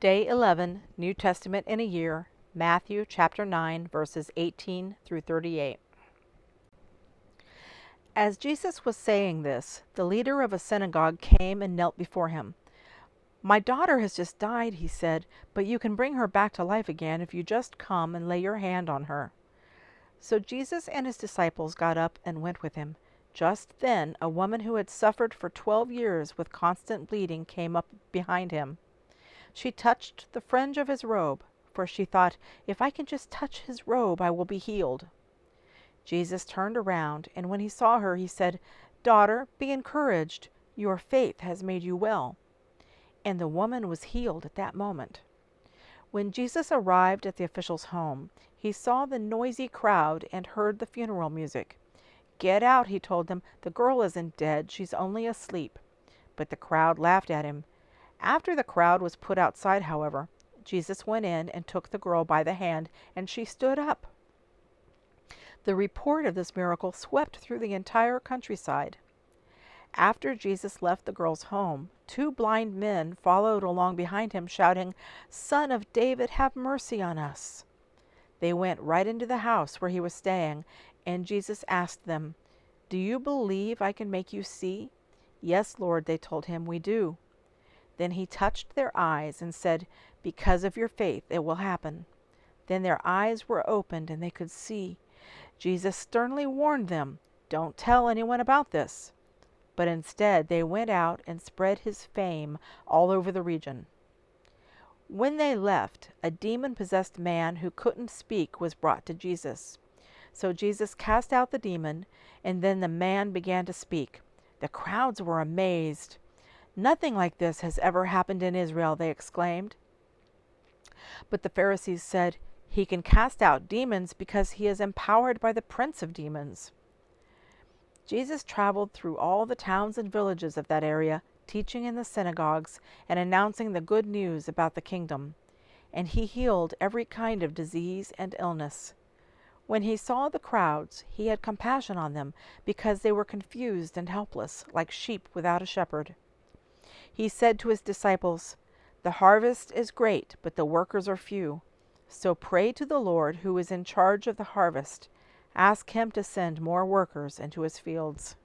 Day 11, New Testament in a Year, Matthew chapter 9, verses 18 through 38. As Jesus was saying this, the leader of a synagogue came and knelt before him. "My daughter has just died," he said, "but you can bring her back to life again if you just come and lay your hand on her." So Jesus and his disciples got up and went with him. Just then, a woman who had suffered for 12 years with constant bleeding came up behind him. She touched the fringe of his robe, for she thought, "If I can just touch his robe, I will be healed." Jesus turned around, and when he saw her, he said, "Daughter, be encouraged. Your faith has made you well." And the woman was healed at that moment. When Jesus arrived at the official's home, he saw the noisy crowd and heard the funeral music. "Get out," he told them. "The girl isn't dead. She's only asleep." But the crowd laughed at him. After the crowd was put outside, however, Jesus went in and took the girl by the hand, and she stood up. The report of this miracle swept through the entire countryside. After Jesus left the girl's home, 2 blind men followed along behind him, shouting, "Son of David, have mercy on us." They went right into the house where he was staying, and Jesus asked them, "Do you believe I can make you see?" "Yes, Lord," they told him, "we do." Then he touched their eyes and said, "Because of your faith, it will happen." Then their eyes were opened and they could see. Jesus sternly warned them, "Don't tell anyone about this." But instead they went out and spread his fame all over the region. When they left, a demon-possessed man who couldn't speak was brought to Jesus. So Jesus cast out the demon, and then the man began to speak. The crowds were amazed. "Nothing like this has ever happened in Israel," they exclaimed. But the Pharisees said, "He can cast out demons because he is empowered by the prince of demons." Jesus traveled through all the towns and villages of that area, teaching in the synagogues and announcing the good news about the kingdom. And he healed every kind of disease and illness. When he saw the crowds, he had compassion on them because they were confused and helpless, like sheep without a shepherd. He said to his disciples, "The harvest is great, but the workers are few. So pray to the Lord who is in charge of the harvest. Ask him to send more workers into his fields."